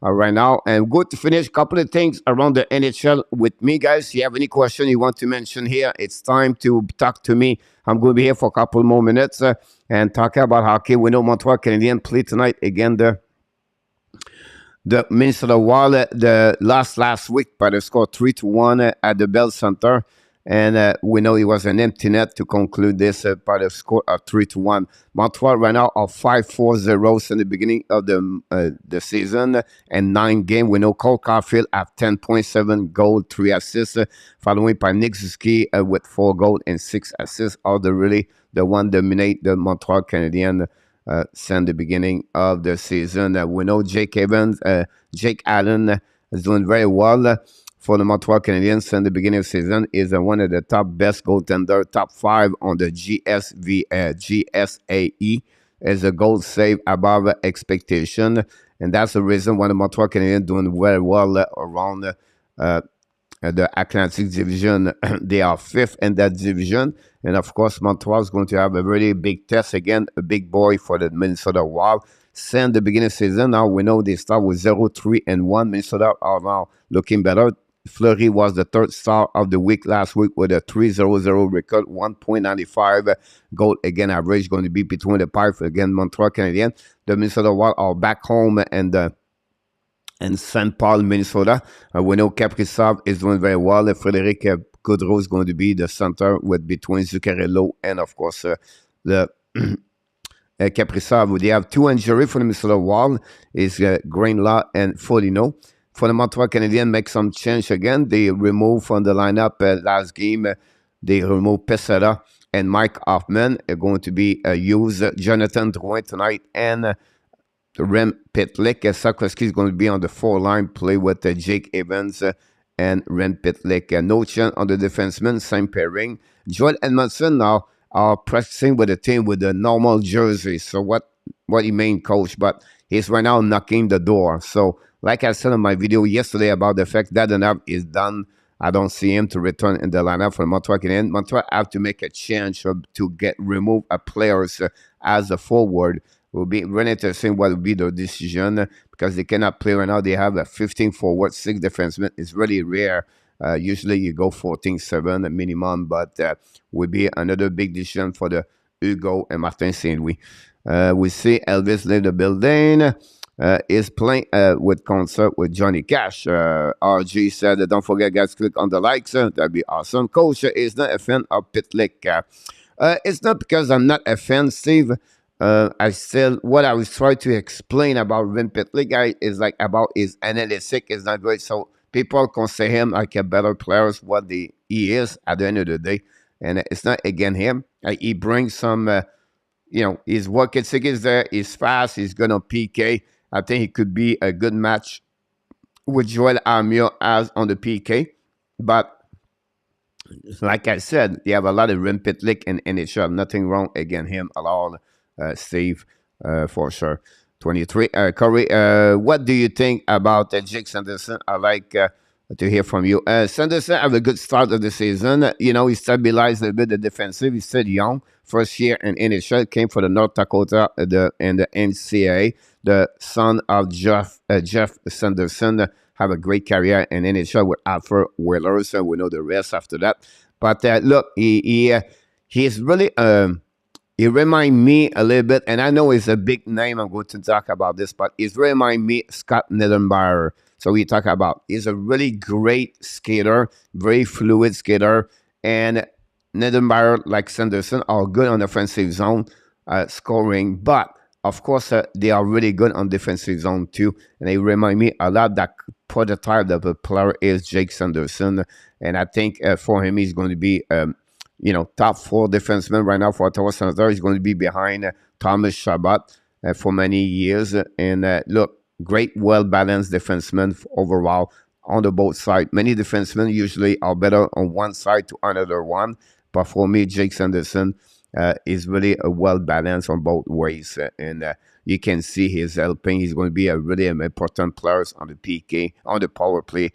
right now, and good to finish a couple of things around the NHL with me, guys. If you have any question you want to mention here, it's time to talk to me. I'm going to be here for a couple more minutes and talk about hockey. We know Montreal Canadiens play tonight again. The Minnesota Wild, the last week, by the score 3-1 at the Bell Center. And we know it was an empty net to conclude this by the score of 3-1. Montreal right now are 5-4-0 in the beginning of the season and 9 games. We know Cole Caulfield have 10.7 goals, 3 assists, following by Nick Suzuki with 4 goals and 6 assists. All the one dominate the Montreal Canadiens since the beginning of the season. We know Jake Allen is doing very well. For the Montreal Canadiens in the beginning of the season, is one of the top best goaltender, top 5 on the GSAE, as a goal save above expectation. And that's the reason why the Montreal Canadiens doing very well around the Atlantic Division. They are 5th in that division. And of course, Montreal is going to have a really big test again, a big boy for the Minnesota Wild. Since the beginning of the season, now we know they start with 0-3-1. Minnesota are now looking better. Fleury was the 3rd star of the week last week with a 3.00 record, 1.95 goal again average, going to be between the pipes again. Montreal Canadiens, the Minnesota Wild are back home and St. Paul, Minnesota. We know Kaprizov is doing very well. Frédéric Gaudreau is going to be the center with between Zuccarello and of course the Kaprizov. They have 2 injuries for the Minnesota Wild is Grenier and Foligno. For the Montreal Canadiens, make some change again. They remove from the lineup last game. They remove Pesera and Mike Hoffman are going to be used. Jonathan Drouin tonight and Rem Pitlick. Sikorsky is going to be on the 4-line, play with Jake Evans and Rem Pitlick. No change on the defenseman, same pairing. Joel Edmondson now are practicing with the team with the normal jersey. So what he mean, coach? But he's right now knocking the door. So like I said in my video yesterday about the fact that Dadonov is done, I don't see him to return in the lineup for Montreal Canadiens. Montreal have to make a change to remove a players as a forward. It will be really interesting what will be their decision because they cannot play right now. They have a 15 forward, 6 defensemen. It's really rare. Usually you go 14-7 minimum, but will be another big decision for the Hugo and Martin Saint-Louis. We see Elvis leave the building. Is playing with concert with Johnny Cash. RG said, don't forget, guys, click on the likes. That'd be awesome. Coach is not a fan of Pitlick. It's not because I'm not a fan, Steve. What I was trying to explain about Vin Pitlick is like about his analytic is not great. So people consider him like a better player, what he is at the end of the day. and it's not against him. He brings some, his work ethic is there. He's fast. He's good on PK. I think it could be a good match with Joel Armia as on the PK. But like I said, you have a lot of rim pit lick in NHL. Nothing wrong against him at all, Steve, for sure. 23. Corey, what do you think about Jake Sanderson? I like to hear from you. Sanderson have a good start of the season. He stabilized a bit the defensive. He's still young. First year in NHL, came for the North Dakota and the NCAA. The son of Jeff Sanderson have a great career in NHL with Alpha Whalers, and we know the rest after that. But look, he's really he reminds me a little bit, and I know it's a big name. I'm going to talk about this, but he's remind me Scott Niedermayer. So we talk about he's a really great skater, very fluid skater, and Niedermayer, like Sanderson, are good on offensive zone scoring, but of course, they are really good on defensive zone too, and they remind me a lot that prototype of a player is Jake Sanderson, and I think for him, he's going to be, top 4 defenseman right now for Ottawa Senators. He's going to be behind Thomas Chabot for many years, and look, great, well-balanced defenseman overall on the both sides. Many defensemen usually are better on one side to another one, but for me, Jake Sanderson is really a well-balanced on both ways, and you can see he's helping. He's going to be a really important player on the PK, on the power play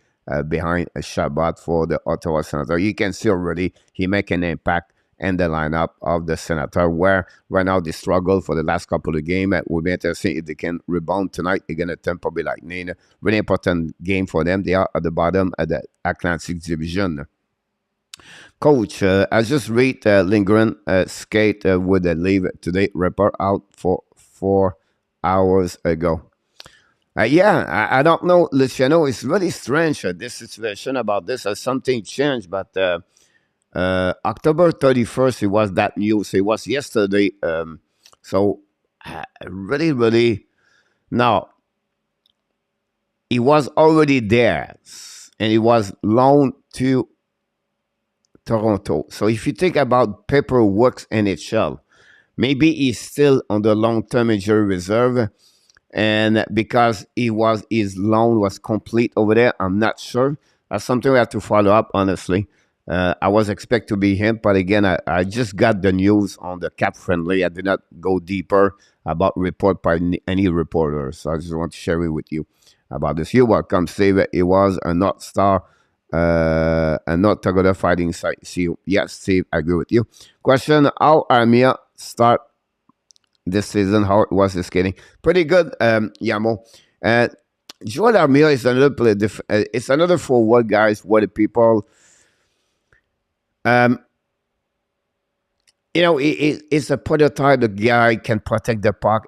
behind Chabot for the Ottawa Senators. You can see already he make an impact in the lineup of the Senator, where right now they struggle for the last couple of games. We'll be interested if they can rebound tonight against Tampa Bay Lightning. Really important game for them. They are at the bottom of the Atlantic Division. Coach, I just read Lindgren skate with a leave today. Report out for 4 hours ago. I don't know, Luciano. It's really strange this situation about this. Something changed, but October 31st, it was that news. It was yesterday. So really, really, now he was already there, and he was loaned to Toronto. So if you think about paperwork NHL, maybe he's still on the long-term injury reserve, and because his loan was complete over there, I'm not sure. That's something we have to follow up, honestly. I was expect to be him, but again, I just got the news on the Cap Friendly. I did not go deeper about report by any reporter, so I just want to share it with you about this. You're welcome, Steve. It was a North Star, a North Dakota fighting site. See, yes, Steve, I agree with you. Question: how Armia start this season? How was his skating? Pretty good, Yamo. Joel Armia is another play. It's another forward, guys. What the people. It's a prototype. The guy can protect the puck.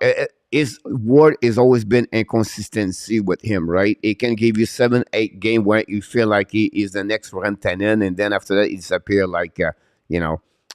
His word has always been inconsistency with him, right? He can give you 7-8 game where you feel like he is the next Rantanen, and then after that, he disappear like,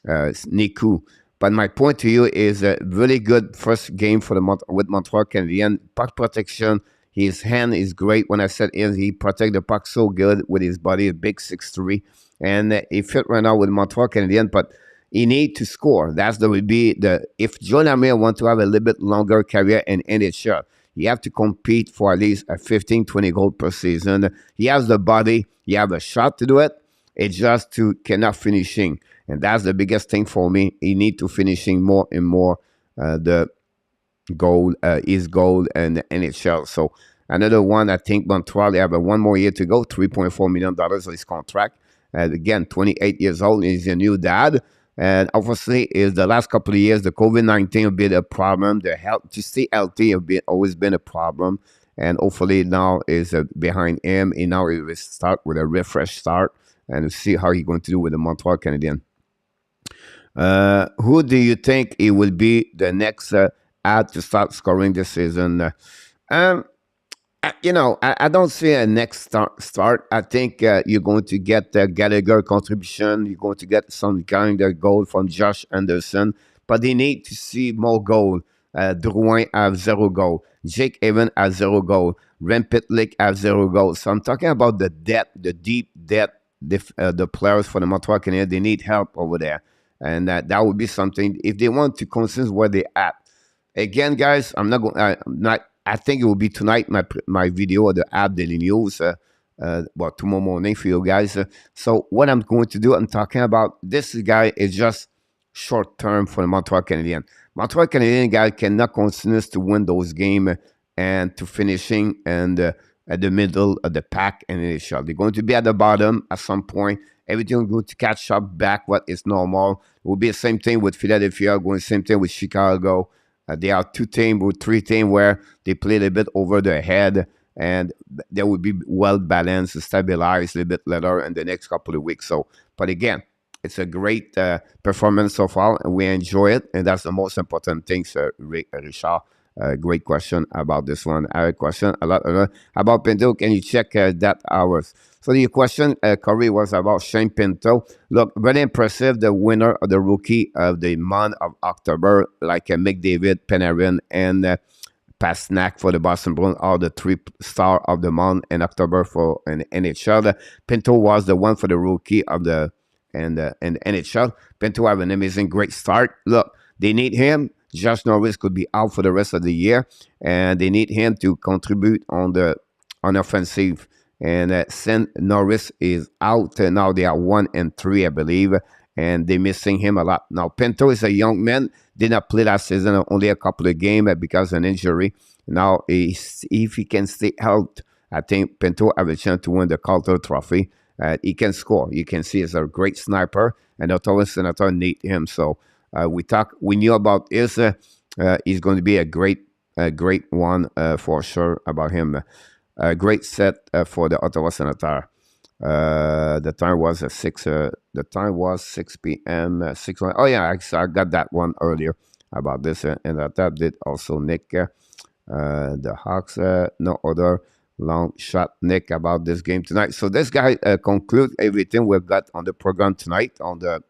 Niku. But my point to you is a really good first game for with Montreal Canadiens. Puck protection, his hand is great. When I said he protect the puck so good with his body, a big 6'3", and he fit right now with Montreal Canadiens, but he need to score. That's would be if Joel Armia want to have a little bit longer career in NHL, you have to compete for at least a 15-20 goal per season. He has the body, he have a shot to do it. It's just cannot finishing. And that's the biggest thing for me. He need to finishing more and more the goal, his goal in the NHL. So another one, I think Montreal, they have 1 more year to go, $3.4 million of his contract. Again, 28 years old, he's a new dad. And obviously, is the last couple of years, the COVID-19 have been a problem. The health, to stay healthy, have always been a problem. And hopefully now is behind him. And now he will start with a refresh start and see how he's going to do with the Montreal Canadiens. Who do you think he will be the next ad to start scoring this season? I don't see a next start. I think you're going to get the Gallagher contribution. You're going to get some kind of goal from Josh Anderson. But they need to see more goal. Drouin have 0 goal. Jake Evan has 0 goal. Rempitlick have 0 goal. So I'm talking about the depth, the deep depth the players for the Montreal Canadiens, they need help over there. And that would be something if they want to consider where they at. Again, guys, I'm not going. I'm not. I think it will be tonight. My video or the app Daily News. Well, tomorrow morning for you guys. So what I'm going to do, I'm talking about this guy is just short term for the Montreal Canadiens. Montreal Canadiens guy cannot continue to win those games and to finishing and at the middle of the pack and NHL. They're going to be at the bottom at some point. Everything is going to catch up back what is normal. It will be the same thing with Philadelphia, going the same thing with Chicago. There are 2 teams or 3 teams where they play a little bit over their head, and they will be well balanced, stabilized a little bit later in the next couple of weeks. So, but again, it's a great performance so far, and we enjoy it, and that's the most important thing, Sir Richard. Great question about this one. I have a question a lot about Pinto. Can you check that hours? So your question, Corey, was about Shane Pinto. Look, very impressive. The winner of the Rookie of the month of October, like McDavid, Panarin, and Pasternak for the Boston Bruins are the 3 star of the month in October for an NHL. Pinto was the one for the Rookie of the and NHL. Pinto have an amazing, great start. Look, they need him. Josh Norris could be out for the rest of the year, and they need him to contribute on offensive. And since Norris is out, now they are 1-3, I believe, and they're missing him a lot. Now, Pinto is a young man, did not play last season, only a couple of games because of an injury. Now, if he can stay healthy, I think Pinto have a chance to win the Calder Trophy. He can score. You can see he's a great sniper, and Ottawa Senators need him. So we knew about he's going to be a great one for sure about him. A great set for the Ottawa Senators. The time was 6. The time was 6 p.m. 6. Oh yeah, I got that one earlier about this, and that did also Nick. The Hawks, no other long shot, Nick, about this game tonight. So this guy concludes everything we've got on the program tonight on the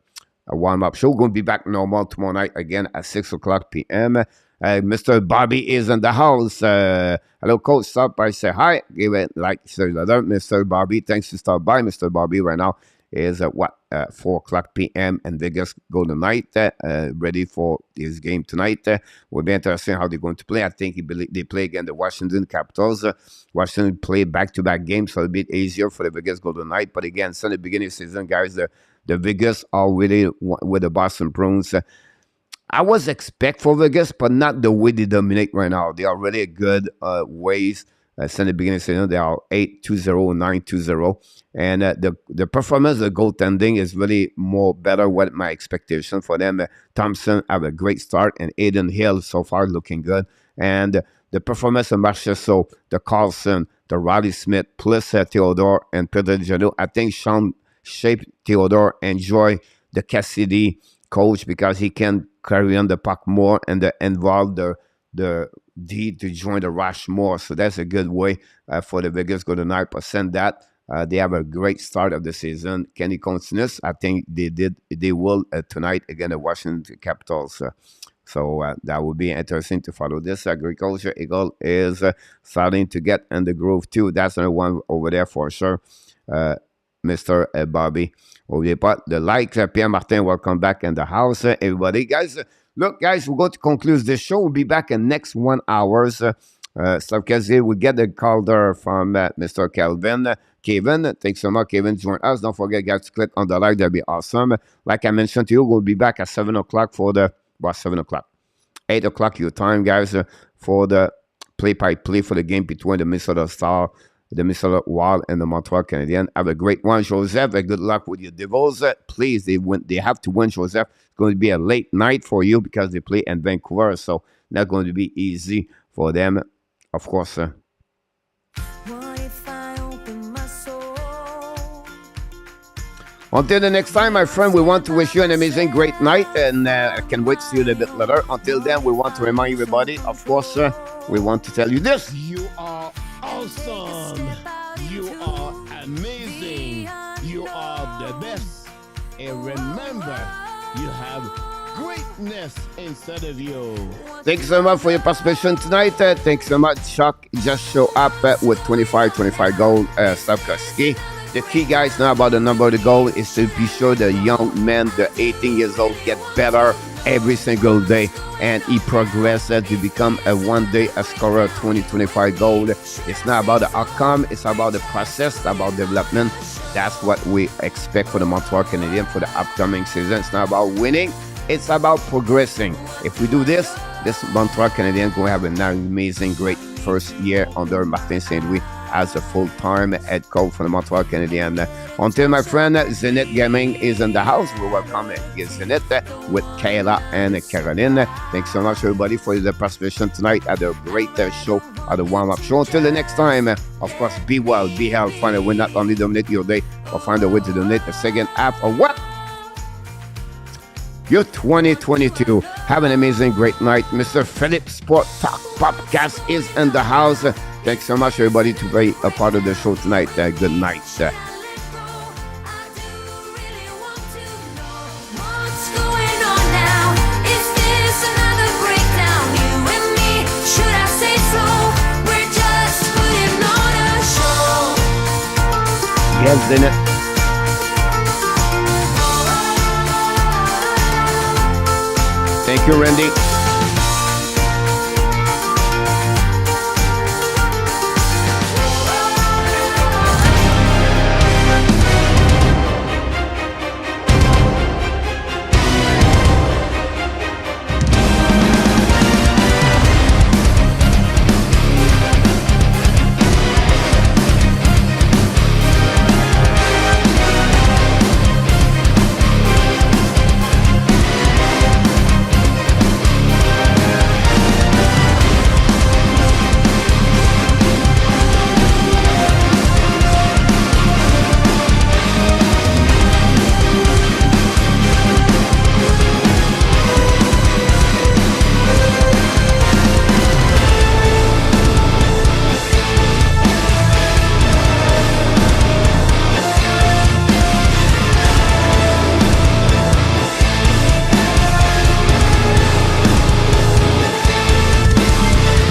warm-up show. We're going to be back normal tomorrow night again at 6 o'clock p.m. Mr. Bobby is in the house. Hello, Coach. Stop by, say hi. Give it like Mr. Bobby. Thanks to stop by, Mr. Bobby. Right now is 4 o'clock p.m. in Vegas Golden Knight, ready for this game tonight. Will be interesting how they're going to play. I think they play against the Washington Capitals. Washington play back-to-back games, so a bit easier for the Vegas Golden Knight. But again, since the beginning of the season, guys, the Vegas are really with the Boston Bruins. I was expect for Vegas, but not the way they dominate right now. They are really good ways. Since the beginning of the season, they are 8-2-0, 9-2-0. And the performance, the goaltending is really more better what my expectation for them. Thompson have a great start, and Aiden Hill so far looking good. And the performance of Marchessault, the Carlson, the Riley Smith, plus Theodore and Pedro Jano, I think Sean shaped Theodore enjoy the Cassidy coach because he can carry on the puck more and involve the D to join the rush more. So that's a good way for the Vegas Golden Knights. But send that. They have a great start of the season. Can he continue? I think they will tonight against the Washington Capitals. So that would be interesting to follow this. Agriculture Eagle is starting to get in the groove too. That's another one over there for sure. Mr. Bobby. But the likes, Pierre Martin, welcome back in the house, everybody. Guys, look, guys, we're going to conclude this show. We'll be back in next 1 hour. We'll get the Calder from Mr. Kevin, thanks so much, Kevin, join us. Don't forget, guys, to click on the like. That'd be awesome. Like I mentioned to you, we'll be back at 7 o'clock for 8 o'clock your time, guys, for the play-by-play for the game between the Minnesota Star, the Minnesota Wild, and the Montreal Canadiens. Have a great one, Joseph. Good luck with your Devils. Please, they have to win, Joseph. It's going to be a late night for you because they play in Vancouver, so not going to be easy for them, of course. Until the next time, my friend, we want to wish you an amazing, great night, and I can wait to see you a little bit later. Until then, we want to remind everybody, of course, we want to tell you this. You are awesome. You are amazing. You are the best. And remember, you have greatness inside of you. Thanks so much for your participation tonight. Thanks so much, Chuck. Just show up with 25 gold, Stavkovsky. The key, guys, not about the number of the goal, is to be sure the young man, the 18 years old, get better every single day, and he progresses to become a one-day a scorer 2025 goal. It's not about the outcome, it's about the process, about development. That's what we expect for the Montreal Canadiens for the upcoming season. It's not about winning, it's about progressing. If we do this Montreal Canadiens going to have an amazing, great first year under Martin Saint-Louis as a full-time head coach for the Montreal Canadiens. Until my friend Zenith Gaming is in the house, we welcome Zenith with Kayla and Caroline. Thanks so much, everybody, for the participation tonight at a great show, at the warm-up show. Until the next time, of course, be well, be healthy. Find a way not only dominate your day, but find a way to donate the second half of what? Your 2022. Have an amazing, great night. Mr. Philip Sport Talk Podcast is in the house. Thanks so much, everybody, to be a part of the show tonight. Good night. Yes, Zenith. Thank you, Randy.